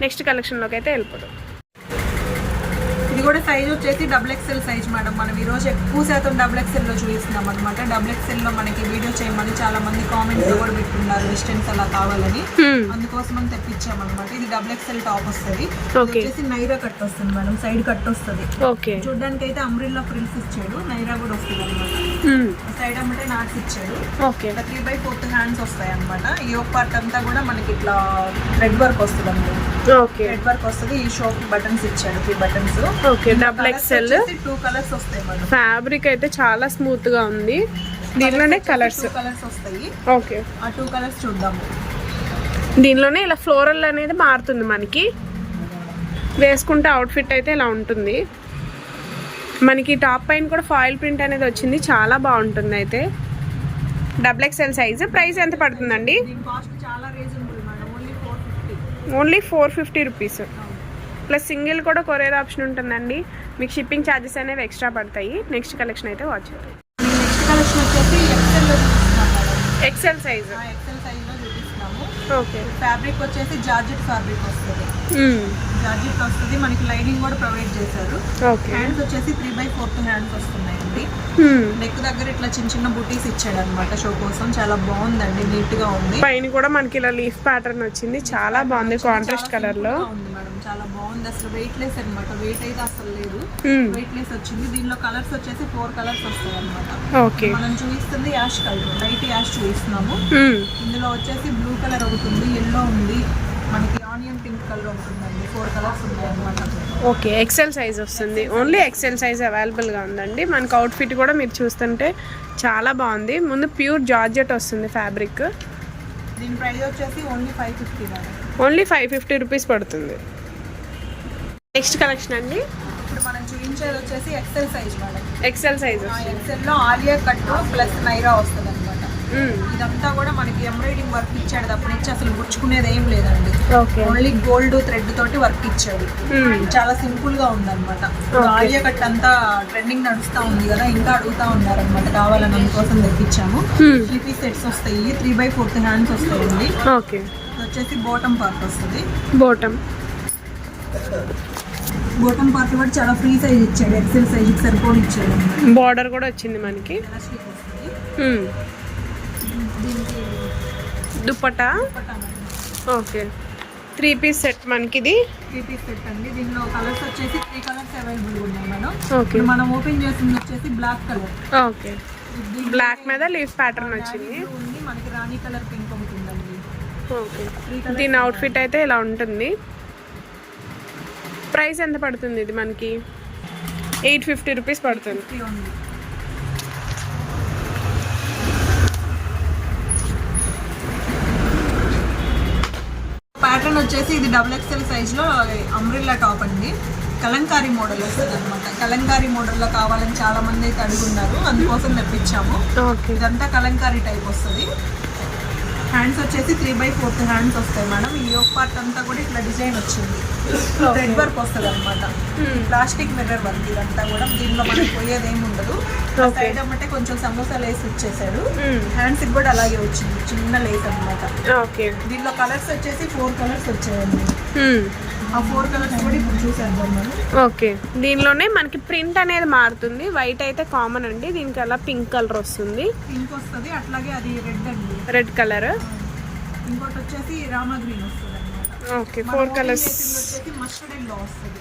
[SPEAKER 1] నెక్స్ట్ కలెక్షన్లోకి అయితే వెళ్ళిపోదాం.
[SPEAKER 2] ఇది కూడా సైజ్ వచ్చేసి XXL సైజ్ మేడం. మనం ఈరోజు ఎక్కువ శాతం XXL లో చూపిస్తున్నాం అనమాట. XXL లో మనకి వీడియో చేయమని చాలా మంది కామెంట్స్ కూడా పెట్టున్నారు, డిస్టెన్స్ అలా కావాలని. అందుకోసం అని తెప్పించాం అనమాట. ఇది XXL టాప్ వస్తుంది. వచ్చేసి నైరా కట్ వస్తుంది మేడం, సైడ్ కట్ వస్తుంది. చూడడానికి అయితే అంబ్రిల్లా ఫ్రిల్స్ ఇచ్చాడు, నైరా కూడా వస్తుంది అనమాట. సైడ్ అమ్మటే నాట్స్ ఇచ్చాడు. 3/4 హ్యాండ్స్ వస్తాయి అనమాట. ఈ ఒక పార్ట్ అంతా కూడా మనకి ఇట్లా థ్రెడ్ వర్క్ వస్తుంది అనమాట. థ్రెడ్ వర్క్ వస్తుంది. ఈ షోప్ బటన్స్ ఇచ్చాడు, 3 బటన్స్.
[SPEAKER 1] ఓకే. XXL
[SPEAKER 2] 2 కలర్స్ వస్తాయి మేడం.
[SPEAKER 1] ఫ్యాబ్రిక్ అయితే చాలా స్మూత్ గా ఉంది. దీనిలోనే కలర్స్
[SPEAKER 2] వస్తాయి.
[SPEAKER 1] ఓకే.
[SPEAKER 2] ఆ 2 కలర్స్ చూద్దాము.
[SPEAKER 1] దీనిలోనే ఇలా ఫ్లోరల్ అనేది మారుతుంది మనకి. వేసుకుంటే అవుట్ఫిట్ అయితే ఇలా ఉంటుంది. మనకి టాప్ పైన కూడా ఫాయిల్ ప్రింట్ అనేది వచ్చింది, చాలా బాగుంటుంది. అయితే XXL సైజ్. ప్రైస్ ఎంత పడుతుందండి? Only 450 rupees. ప్లస్ సింగిల్ కూడా కొరియర్ ఆప్షన్ ఉంటుందండి. మీకు షిప్పింగ్ ఛార్జెస్ అనేవి ఎక్స్ట్రా పడతాయి. నెక్స్ట్ కలెక్షన్ అయితే వాచ్ చేద్దాం.
[SPEAKER 2] నెక్స్ట్ కలెక్షన్ వచ్చేసి
[SPEAKER 1] XL సైజ్.
[SPEAKER 2] XL సైజ్ లో చూపిస్తున్నాము.
[SPEAKER 1] ఓకే.
[SPEAKER 2] ఫ్యాబ్రిక్ వచ్చేసి జార్జెట్ ఫ్యాబ్రిక్ వస్తుంది. జార్జెట్ వస్తుంది. మనకి లైనింగ్ కూడా ప్రొవైడ్ చేశారు. హ్యాండ్స్ వచ్చేసి 3/4 హ్యాండ్స్ వస్తున్నాయండి. నెక్ దగ్గర ఇట్లా చిన్న చిన్న బుటీస్ ఇచ్చాడు అనమాట షో కోసం. చాలా బాగుందండి, నీట్ గా ఉంది.
[SPEAKER 1] పైన కూడా మనకి ఇలా లీఫ్ ప్యాటర్న్ వచ్చింది, చాలా బాగుంది కాంట్రాస్ట్ కలర్ లో
[SPEAKER 2] ఉంది మేడం. చాలా బాగుంది. అసలు వెయిట్ లెస్ అనమాట. వెయిట్ అయితే అసలు లేదు, వెయిట్ లెస్ వచ్చింది. దీనిలో కలర్స్ వచ్చేసి 4 కలర్స్ వస్తాయి అనమాట.
[SPEAKER 1] ఓకే.
[SPEAKER 2] మనం చూపిస్తుంది యాష్ కలర్, లైట్ యాష్ చూపిస్తున్నాము. ఇందులో వచ్చేసి బ్లూ కలర్ ఒకటి ఉంది, ఎల్లో ఉంది, మనకి ఆనియన్ పింక్ కలర్ ఉంటుందండి. 4 కలర్స్ ఉన్నాయి అనమాట.
[SPEAKER 1] ఓకే. XL సైజ్ వస్తుంది. ఓన్లీ XL సైజ్ అవైలబుల్గా ఉందండి. మనకు అవుట్ఫిట్ కూడా మీరు చూస్తుంటే చాలా బాగుంది. ముందు ప్యూర్ జార్జెట్ వస్తుంది ఫ్యాబ్రిక్.
[SPEAKER 2] దీని ప్రైస్ వచ్చేసి ఓన్లీ 550 మేడం.
[SPEAKER 1] ఓన్లీ 550 రూపీస్ పడుతుంది. నెక్స్ట్ కలెక్షన్ అండి.
[SPEAKER 2] ఇప్పుడు మనం చూపించేది వచ్చేసి XL size madam.
[SPEAKER 1] XL size.
[SPEAKER 2] XL లో ఆలియా కట్ ప్లస్ నైరా వస్తుంది అనమాట. ఇదంతా కూడా మనకి ఎంబ్రాయిడింగ్ వర్క్ ఇచ్చాడు. అప్పటి నుంచి అసలు గుచ్చుకునేది ఏం లేదండి. ఓన్లీ గోల్డ్ థ్రెడ్ తోటి వర్క్ ఇచ్చాడు. చాలా సింపుల్ గా ఉంది అనమాట. ఆలియా కట్ అంతా ట్రెండింగ్ నడుస్తా ఉంది కదా, ఇంకా అడుగుతా ఉన్నారు అనమాట. కావాలని అందుకోసం తెప్పించాము. 3 పీస్ సెట్స్ వస్తాయి. 3/4 హ్యాండ్స్ వస్తాయండి.
[SPEAKER 1] ఓకే.
[SPEAKER 2] వచ్చేసి బాటమ్ పార్ట్ వస్తుంది.
[SPEAKER 1] బాటమ్
[SPEAKER 2] పార్ట్ కూడా చాలా ఫ్రీ సైజ్ ఇచ్చాడు. XL సైజ్ సరిపోని ఇచ్చాడు.
[SPEAKER 1] బార్డర్ కూడా వచ్చింది మనకి. దుప్పటా. ఓకే. 3 పీస్ సెట్ మనకి ఇది.
[SPEAKER 2] 3 పీస్ సెట్ అండి. దీనిలో కలర్స్ వచ్చేసి 3 కలర్స్ అవైలబుల్ ఉన్నాయి మేడం.
[SPEAKER 1] ఓకే.
[SPEAKER 2] మనం ఓపెన్ చేసింది వచ్చేసి బ్లాక్ కలర్.
[SPEAKER 1] ఓకే. బ్లాక్ మీద లీఫ్ ప్యాటర్న్ వచ్చింది.
[SPEAKER 2] మనకి రాణి కలర్ పింక్ ఒకటి ఉందండి.
[SPEAKER 1] ఓకే. దీని అవుట్ఫిట్ అయితే ఇలా ఉంటుంది. ప్రైస్ ఎంత పడుతుంది? ఇది మనకి 850 రూపీస్ పడుతుంది.
[SPEAKER 2] ప్యాటర్న్ వచ్చేసి ఇది XXL సైజ్ లో అంబ్రిల్లా టాప్ అండి. కలంకారీ మోడల్ వస్తుంది అనమాట. కలంకారీ మోడల్లో కావాలని చాలా మంది అయితే అడుగున్నారు, అందుకోసం తెప్పించాము. ఇదంతా కలంకారీ టైప్ వస్తుంది. హ్యాండ్స్ వచ్చేసి 3/4 హ్యాండ్స్ వస్తాయి మేడం. ఈ ఒక పార్ట్ అంతా కూడా ఇట్లా డిజైన్ వచ్చింది. థ్రెడ్ వర్క్ వస్తుంది అనమాట. ప్లాస్టిక్ మిర్రర్ వర్క్ ఇదంతా కూడా. దీనిలో మనకి పోయేది ఏమి ఉండదు. సైడ్ అమ్మటే కొంచెం సమోసా లేస్ ఇచ్చేసాడు. హ్యాండ్స్ కి కూడా అలాగే వచ్చింది, చిన్న లేస్ అనమాట. దీనిలో కలర్స్ వచ్చేసి 4 కలర్స్ వచ్చాయండి. ఆ 4 కలర్స్ కూడా ఇప్పుడు చూసేద్దాం మనం.
[SPEAKER 1] ఓకే. దీనిలోనే మనకి ప్రింట్ అనేది మారుతుంది. వైట్ అయితే కామన్ అండి. దీనికి అలా పింక్ కలర్ వస్తుంది.
[SPEAKER 2] పింక్ వస్తుంది, అట్లాగే అది రెడ్ అండి,
[SPEAKER 1] రెడ్ కలర్.
[SPEAKER 2] ఇంకోటి వచ్చేసి రామా గ్రీన్ వస్తుంది అనమాట.
[SPEAKER 1] ఓకే. 4 కలర్స్
[SPEAKER 2] వచ్చేసి మస్టర్డ్ ఎల్లో వస్తుంది.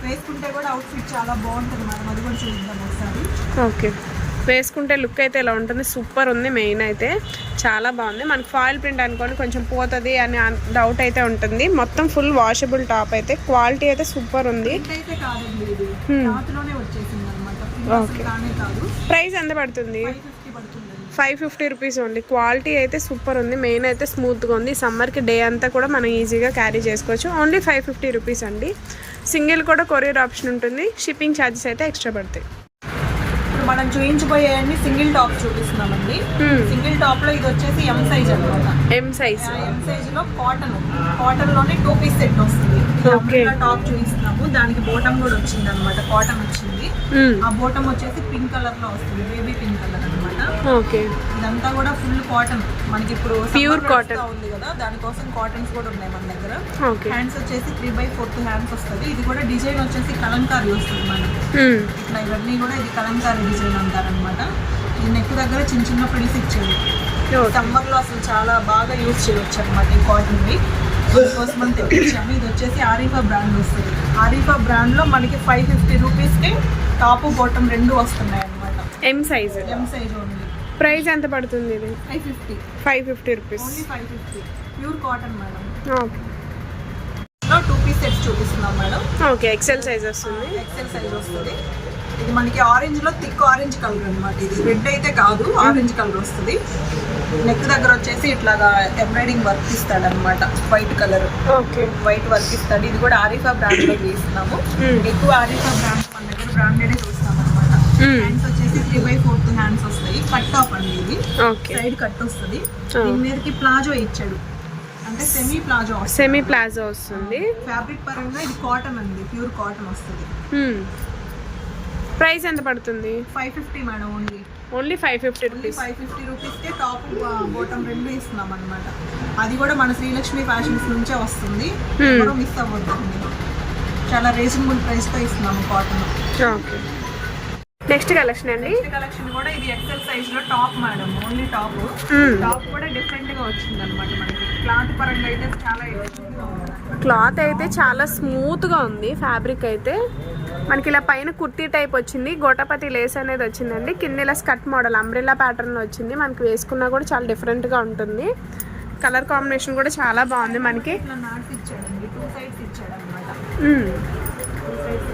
[SPEAKER 2] వేసుకుంటే కూడా అవుట్ఫిట్ చాలా బాగుంటుంది మేడం. అది కూడా చూద్దాం ఒకసారి.
[SPEAKER 1] ఓకే. వేసుకుంటే లుక్ అయితే ఇలా ఉంటుంది. సూపర్ ఉంది. మెయిన్ అయితే చాలా బాగుంది. మనకి ఫాయిల్ ప్రింట్ అనుకోని కొంచెం పోతుంది అని డౌట్ అయితే ఉంటుంది. మొత్తం ఫుల్ వాషబుల్ టాప్ అయితే. క్వాలిటీ అయితే సూపర్ ఉంది.
[SPEAKER 2] అయితే కాదండి, ఇది క్లాత్ లోనే వచ్చేసింది అనమాట.
[SPEAKER 1] ఓకే.
[SPEAKER 2] దానే కాదు.
[SPEAKER 1] ప్రైస్ ఎంత పడుతుంది?
[SPEAKER 2] 550 పడుతుందండి.
[SPEAKER 1] 550 రూపీస్ ఓన్లీ. క్వాలిటీ అయితే సూపర్ ఉంది, మెయిన్ అయితే స్మూత్గా ఉంది. సమ్మర్కి డే అంతా కూడా మనం ఈజీగా క్యారీ చేసుకోవచ్చు. ఓన్లీ 550 రూపీస్ అండి. సింగిల్ కూడా కొరియర్ ఆప్షన్ ఉంటుంది. షిప్పింగ్ ఛార్జెస్ అయితే ఎక్స్ట్రా పడతాయి.
[SPEAKER 2] ఇప్పుడు మనం చూపించబోయేవన్నీ సింగిల్ టాప్ చూపిస్తున్నామండి. సింగిల్ టాప్ లో ఇది వచ్చేసి ఎం సైజ్ అనమాట.
[SPEAKER 1] M size.
[SPEAKER 2] ఎం సైజ్ లో కాటన్ లోనే 2 పీస్ సెట్ వస్తుంది. టాప్ చూపిస్తున్నాము. దానికి బోటం కూడా వచ్చింది అనమాట. కాటన్ వచ్చింది. ఆ బోటం వచ్చేసి పింక్ కలర్ లో వస్తుంది, బేబీ పింక్ కలర్ అనమాట.
[SPEAKER 1] ఓకే.
[SPEAKER 2] ఇదంతా కూడా ఫుల్ కాటన్. మనకి ఇప్పుడు
[SPEAKER 1] ప్యూర్ కాటన్
[SPEAKER 2] ఉంది కదా, దానికోసం కాటన్స్ కూడా ఉన్నాయి మన దగ్గర.
[SPEAKER 1] ఓకే.
[SPEAKER 2] హ్యాండ్స్ వచ్చేసి 3/4 హ్యాండ్స్ వస్తుంది. ఇది కూడా డిజైన్ వచ్చేసి కలంకారీ వస్తుంది మనకి. ఇట్లా ఇవన్నీ కూడా ఇది కలంకారీ డిజైన్ అంటారనమాట. ఈ నెక్ దగ్గర చిన్న చిన్న పిడిసి ఇచ్చేది. సమ్మర్ లో అసలు చాలా బాగా యూజ్ చేయవచ్చు అనమాట ఈ కాటన్ వి. దీనికోసం మనం తెప్పించాము. ఇది వచ్చేసి ఆరిఫా బ్రాండ్ వస్తుంది. ఆరిఫా బ్రాండ్ లో మనకి 550 రూపీస్కి టాప్ బాటమ్ రెండు వస్తున్నాయి అనమాట.
[SPEAKER 1] M size.
[SPEAKER 2] M size only.
[SPEAKER 1] Price ఎంత పడుతుంది ఇది?
[SPEAKER 2] 550
[SPEAKER 1] rupees.
[SPEAKER 2] Only 550. Pure cotton madam.
[SPEAKER 1] Okay.
[SPEAKER 2] 2 piece sets చూపిస్తున్నాం మేడం.
[SPEAKER 1] ఓకే. ఎక్సెల్ సైజ్ వస్తుంది.
[SPEAKER 2] ఎక్సెల్ సైజ్ వస్తుంది. ఇది మనకి ఆరెంజ్ లో థిక్ ఆరెంజ్ కలర్ అనమాట. ఇది రెడ్ అయితే కాదు, ఆరెంజ్ కలర్ వస్తుంది. నెక్ దగ్గర వచ్చేసి ఇట్లాగా ఎంబ్రాయిడింగ్ వర్క్ ఇస్తాడు అనమాట. White colour.
[SPEAKER 1] Okay.
[SPEAKER 2] White work ఇస్తాడు. ఇది కూడా ఆరిఫా బ్రాండ్ లో తీస్తున్నాము. ఎక్కువ ఆరిఫా బ్రాండ్ మన దగ్గర బ్రాండెడ్ చూస్తాం అనమాట. హ్యాండ్స్ వచ్చేసి 3/4 హ్యాండ్స్ వస్తాయి. కట్ టాప్ అండి ఇది. సైడ్ కట్ వస్తుంది. దీని మీదకి ప్లాజో ఇచ్చాడు, అంటే సెమీ ప్లాజో
[SPEAKER 1] వస్తుంది.
[SPEAKER 2] ఫ్యాబ్రిక్ పరంగా ఇది కాటన్ అండి, ప్యూర్ కాటన్ వస్తుంది.
[SPEAKER 1] ప్రైస్ ఎంత పడుతుంది?
[SPEAKER 2] 550 మేడం.
[SPEAKER 1] Only 550 rupees.
[SPEAKER 2] 550 రూపీస్కే టాప్ బాటమ్ రెండు ఇస్తున్నాం అనమాట. అది కూడా మన శ్రీలక్ష్మి ఫ్యాషన్స్ నుంచే వస్తుంది. ఎవరో మిస్ అవ్వద్దండి. చాలా రీజనబుల్ ప్రైస్ తో ఇస్తున్నాము కాటన్.
[SPEAKER 1] ఓకే. నెక్స్ట్ కలెక్షన్ అండి.
[SPEAKER 2] నెక్స్ట్ కలెక్షన్ కూడా ఇది ఎక్సెల్ సైజ్ లో top madam. Only top. Top కూడా డిఫరెంట్ గా వచ్చింది అనమాట. మనకి క్లాత్ పరంగా అయితే చాలా
[SPEAKER 1] క్లాత్ అయితే చాలా స్మూత్ గా ఉంది. ఫ్యాబ్రిక్ అయితే మనకి ఇలా పైన కుర్తీ టైప్ వచ్చింది. గోటపతి లేస్ అనేది వచ్చిందండి. కింద ఇలా స్కర్ట్ మోడల్ అంబ్రెల్లా ప్యాటర్న్ వచ్చింది. మనకి వేసుకున్నా కూడా చాలా డిఫరెంట్ గా ఉంటుంది. కలర్ కాంబినేషన్ కూడా చాలా బాగుంది. మనకి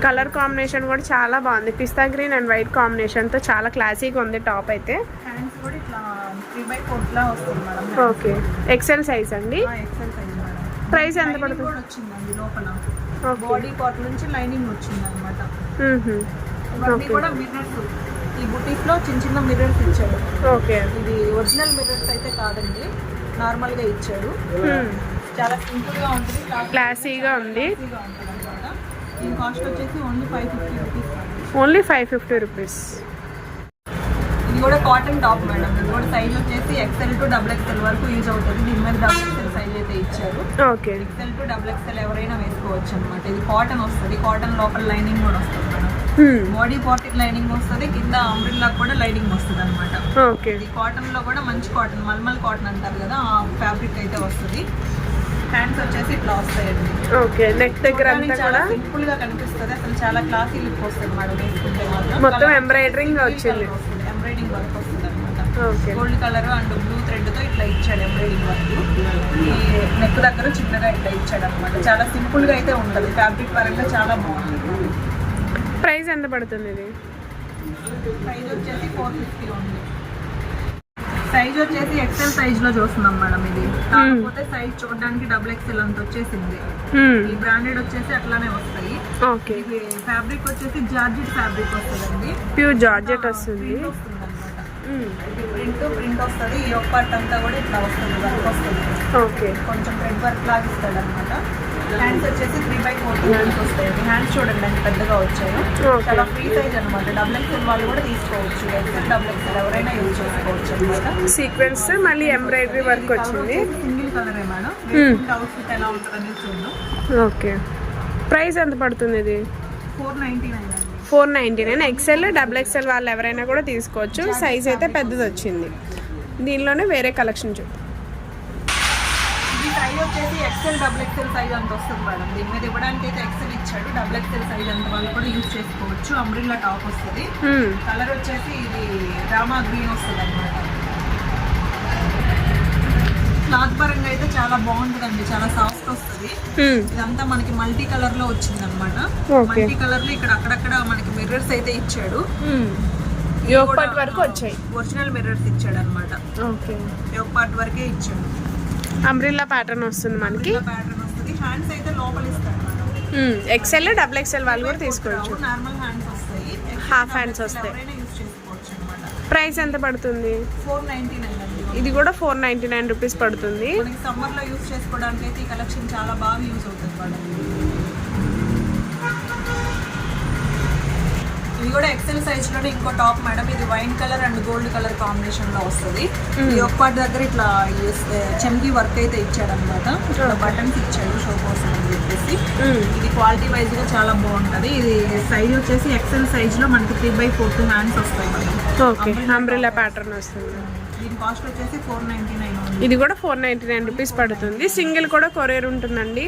[SPEAKER 1] కలర్ కాంబినేషన్ కూడా చాలా బాగుంది. పిస్తా గ్రీన్ అండ్ వైట్ కాంబినేషన్ తో చాలా క్లాసీగా ఉంది టాప్ అయితే. ఓకే. ఎక్సెల్ సైజ్ అండి. ప్రైస్ ఎంత పడుతుంది?
[SPEAKER 2] బాడీ పార్ట్ నుంచి లైనింగ్ వచ్చింది అనమాట. ఇవన్నీ కూడా మిర్రర్స్. ఈ బుటీస్ లో చిన్న చిన్న మిర్రర్స్ ఇచ్చాడు.
[SPEAKER 1] ఓకే.
[SPEAKER 2] ఇది ఒరిజినల్ మిర్రర్స్ అయితే కాదండి, నార్మల్ గా ఇచ్చాడు. చాలా సింపుల్ గా ఉంటుంది,
[SPEAKER 1] క్లాసీగా ఉంది.
[SPEAKER 2] దీని కాస్ట్ వచ్చేసి ఓన్లీ 550 రూపీస్.
[SPEAKER 1] Only 550 rupees.
[SPEAKER 2] ఇది కూడా కాటన్ టాప్ మేడం. ఇది కూడా సైజ్ వచ్చేసి XL to XXL వరకు యూజ్ అవుతుంది. దీని మీద XXL సైజ్ అయితే ఇచ్చారు.
[SPEAKER 1] ఓకే.
[SPEAKER 2] XL to XXL ఎవరైనా వేసుకోవచ్చు అనమాట. ఇది కాటన్ వస్తుంది. కాటన్ లోపల లైనింగ్ కూడా వస్తుంది మేడం. బాడీ పార్ట్ లైనింగ్ వస్తుంది, కింద అంబ్రెల్లా కూడా లైనింగ్ వస్తుంది అనమాట.
[SPEAKER 1] ఓకే.
[SPEAKER 2] ఇది కాటన్ లో కూడా మంచి కాటన్, మల్మల్ కాటన్ అంటారు కదా, ఆ ఫ్యాబ్రిక్ అయితే వస్తుంది. హ్యాండ్స్ వచ్చేసి ఇట్లా వస్తాయండి.
[SPEAKER 1] ఓకే. నెక్ దగ్గర అంతా కూడా
[SPEAKER 2] సింపుల్ గా కనిపిస్తుంది. అసలు చాలా క్లాసీ లుక్ వస్తుంది మేడం వేసుకుంటే మాత్రం.
[SPEAKER 1] మొత్తం ఎంబ్రాయిడరింగ్ వచ్చింది.
[SPEAKER 2] ఎంబ్రాయిడింగ్ వర్క్ వస్తుంది అనమాట.
[SPEAKER 1] Okay.
[SPEAKER 2] Gold colour and blue thread తో ఇట్లా ఇచ్చాడు ఎంబ్రాయిడింగ్ వర్క్. ఈ నెక్ దగ్గర చిన్నగా ఇట్లా ఇచ్చాడు అనమాట. చాలా సింపుల్ గా అయితే ఉంటుంది. ఫ్యాబ్రిక్ పరంగా చాలా బాగుంటుంది.
[SPEAKER 1] ప్రైస్ ఎంత పడుతుంది ఇది?
[SPEAKER 2] ప్రైస్ వచ్చేసి 450 ఉంది. సైజ్ వచ్చేసి XL సైజ్ లో చూస్తున్నాం మేడం. ఇది కాకపోతే సైజ్ చూడడానికి XXL అంత వచ్చేసింది. ఈ బ్రాండెడ్ వచ్చేసి అట్లానే వస్తాయి.
[SPEAKER 1] ఓకే.
[SPEAKER 2] ఇది ఫ్యాబ్రిక్ వచ్చేసి జార్జెట్ ఫ్యాబ్రిక్ వస్తుందండి.
[SPEAKER 1] ప్యూర్ జార్జెట్ వస్తుంది.
[SPEAKER 2] ప్రింట్ వస్తుంది. ఈ ఒక్క పార్ట్ అంతా కూడా ఇట్లా వస్తుంది, వర్క్ వస్తుంది.
[SPEAKER 1] ఓకే.
[SPEAKER 2] కొంచెం థ్రెడ్ వర్క్ లాగా ఇస్తాడు అనమాట. హ్యాండ్స్ వచ్చేసి 3/4 హ్యాండ్స్ వస్తాయి. హ్యాండ్స్ చూడండి ఎంత పెద్దగా వచ్చాయో. చాలా ఫ్రీ సైజ్ అనమాట. XXL వాళ్ళు కూడా తీసుకోవచ్చు. XXL ఎవరైనా యూజ్ చేసుకోవచ్చు అనమాట.
[SPEAKER 1] సీక్వెన్స్ మళ్ళీ ఎంబ్రాయిడరీ వర్క్ వచ్చింది.
[SPEAKER 2] సింగిల్ కలరే మేడం. అవుట్ఫిట్ ఎలా ఉంటుందని చూద్దాం.
[SPEAKER 1] ఓకే. ప్రైస్ ఎంత పడుతుంది ఇది?
[SPEAKER 2] 499 అండి.
[SPEAKER 1] 499. XL XXL వాళ్ళు ఎవరైనా కూడా తీసుకోవచ్చు. సైజ్ అయితే పెద్దది వచ్చింది. దీనిలోనే వేరే కలెక్షన్ చూద్దాం.
[SPEAKER 2] ఇది సైజ్ వచ్చేసి XL XXL సైజ్ అంత వస్తుంది మేడం. దీని మీద ఇవ్వడానికి అయితే XL ఇచ్చాడు. XXL సైజ్ అంత వాళ్ళు కూడా యూజ్ చేసుకోవచ్చు. అంబ్రెల్లా టాప్ వస్తుంది. కలర్ వచ్చేసి ఇది రామా గ్రీన్ వస్తుంది అనమాట. క్లాత్ పరంగా అయితే చాలా బాగుంటుందండి, చాలా సాఫ్ట్ వస్తుంది. ఇదంతా మనకి మల్టీ కలర్ లో వచ్చింది అనమాట. మల్టీ కలర్ లో ఇక్కడ అక్కడక్కడ మనకి మిర్రర్స్ అయితే ఇచ్చాడు.
[SPEAKER 1] యోగ్ పార్ట్ వరకు వచ్చాయి,
[SPEAKER 2] ఒరిజినల్ మిర్రర్స్ ఇచ్చాడు అనమాట.
[SPEAKER 1] ఓకే,
[SPEAKER 2] యోగ్ పార్ట్ వరకే ఇచ్చాడు.
[SPEAKER 1] అంబ్రిల్లా ప్యాటర్న్ వస్తుంది మనకి.
[SPEAKER 2] ప్యాటర్న్ వస్తుంది. హ్యాండ్స్ అయితే లోపల ఇస్తాడు.
[SPEAKER 1] ఎక్సెల్ డబుల్ ఎక్సెల్ వాళ్ళు కూడా తీసుకోవచ్చు.
[SPEAKER 2] నార్మల్ హ్యాండ్స్ వస్తాయి,
[SPEAKER 1] హాఫ్ హ్యాండ్స్ వస్తాయి.
[SPEAKER 2] యూస్ చేసుకోవచ్చు అనమాట.
[SPEAKER 1] ప్రైస్ ఎంత పడుతుంది?
[SPEAKER 2] 499 అండి.
[SPEAKER 1] ఇది కూడా 499 రూపీస్ పడుతుంది.
[SPEAKER 2] మనకి సమ్మర్ లో యూస్ చేసుకోవడానికి అయితే ఈ కలెక్షన్ చాలా బాగా యూస్ అవుతుంది మేడం. ఇది కూడా ఎక్సెల్ సైజ్ లోనే ఇంకో టాప్ మేడం. ఇది wine colour and gold colour combination లో వస్తుంది. ఈ ఒక్క పార్ట్ దగ్గర ఇట్లా చెంకి వర్క్ అయితే ఇచ్చాడు అనమాట. ఇట్లా బటన్స్ ఇచ్చాడు షో కోసం అని చెప్పేసి. ఇది క్వాలిటీ వైజ్ గా చాలా బాగుంటది. ఇది సైజ్ వచ్చేసి ఎక్సెల్ సైజ్ లో మనకి 3/4 హ్యాండ్స్ వస్తాయి మేడం.
[SPEAKER 1] ఓకే, అంబ్రెల్లా ప్యాటర్న్ వస్తుంది.
[SPEAKER 2] దీని కాస్ట్ వచ్చేసి 499.
[SPEAKER 1] ఇది కూడా 499 రూపీస్ పడుతుంది. సింగిల్ కూడా కొరియర్ ఉంటుందండి.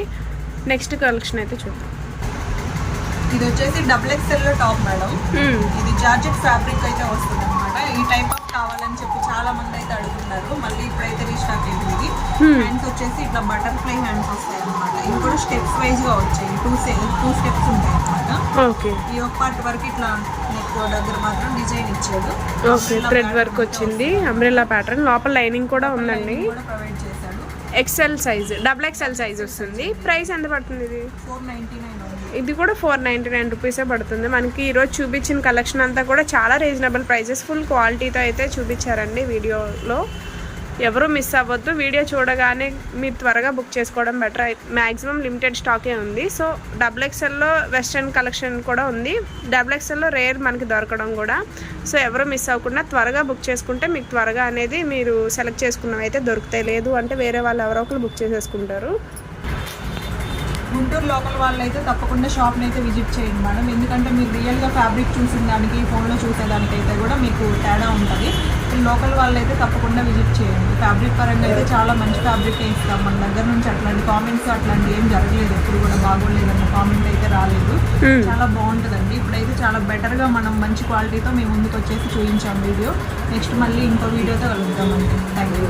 [SPEAKER 1] నెక్స్ట్ కలెక్షన్ అయితే చూద్దాం.
[SPEAKER 2] ఇది వచ్చేసి డబుల్ ఎక్స్ఎల్ లో టాప్ మేడం. ఇది జార్జెట్ ఫ్యాబ్రిక్ అయితే వస్తుంది అనమాట. ఈ టైప్ ఆఫ్ కావాలని చెప్పి చాలా మంది అయితే అడుగుతున్నారు. మళ్ళీ ఇప్పుడైతే రీస్టాక్ అయింది. ఇది హ్యాండ్స్ వచ్చేసి ఇట్లా బటర్ఫ్లై హ్యాండ్స్ వస్తాయి అనమాట. ఇవి కూడా స్టెప్స్ వైజ్ గా వచ్చాయి. టూ స్టెప్స్ ఉంటాయి అనమాట.
[SPEAKER 1] ఓకే,
[SPEAKER 2] ఈ ఒక పార్ట్ వరకు ఇట్లా నెక్ దగ్గర మాత్రం డిజైన్ ఇచ్చాడు.
[SPEAKER 1] ఓకే, థ్రెడ్ వర్క్ వచ్చింది. అంబ్రెల్లా ప్యాటర్న్ లోపల లైనింగ్ కూడా ఉందండి.
[SPEAKER 2] కూడా ప్రొవైడ్ చేశాడు.
[SPEAKER 1] XL size, double XL size వస్తుంది. ప్రైస్ ఎంత పడుతుంది? ఇది
[SPEAKER 2] 499.
[SPEAKER 1] ఇది కూడా 499 రూపీసే పడుతుంది. మనకి ఈరోజు చూపించిన కలెక్షన్ అంతా కూడా చాలా రీజనబుల్ ప్రైసెస్, ఫుల్ క్వాలిటీతో అయితే చూపించారండి వీడియోలో. ఎవరు మిస్ అవ్వద్దు. వీడియో చూడగానే మీరు త్వరగా బుక్ చేసుకోవడం బెటర్. మ్యాక్సిమం లిమిటెడ్ స్టాకే ఉంది. సో డబుల్ ఎక్స్ఎల్లో వెస్ట్రన్ కలెక్షన్ కూడా ఉంది. డబుల్ ఎక్స్ఎల్లో రేర్ మనకి దొరకడం కూడా. సో ఎవరు మిస్ అవ్వకుండా త్వరగా బుక్ చేసుకుంటే మీకు త్వరగా అనేది మీరు సెలెక్ట్ చేసుకున్నవి అయితే దొరుకుతాయి. లేదు అంటే వేరే వాళ్ళు ఎవరో ఒకరు బుక్ చేసేసుకుంటారు.
[SPEAKER 2] గుంటూరు లోకల్ వాళ్ళు అయితే తప్పకుండా షాప్ని అయితే విజిట్ చేయండి మేడం. ఎందుకంటే మీరు రియల్గా ఫ్యాబ్రిక్ చూసిన దానికి ఫోన్లో చూసేదానికైతే కూడా మీకు తేడా ఉంటుంది. లోకల్ వాళ్ళు అయితే తప్పకుండా విజిట్ చేయండి. ఫ్యాబ్రిక్ పరంగా అయితే చాలా మంచి ఫ్యాబ్రిక్ ఇస్తాం. మన దగ్గర నుంచి అట్లాంటి కామెంట్స్ అట్లాంటి ఏం జరగలేదు, ఎప్పుడు కూడా బాగోలేదన్న కామెంట్ అయితే రాలేదు. చాలా బాగుంటుందండి. ఇప్పుడైతే చాలా బెటర్గా మనం మంచి క్వాలిటీతో మేము ముందుకు వచ్చేసి చూపించాం వీడియో. నెక్స్ట్ మళ్ళీ ఇంకో వీడియోతో కలుగుతామండి. Thank you.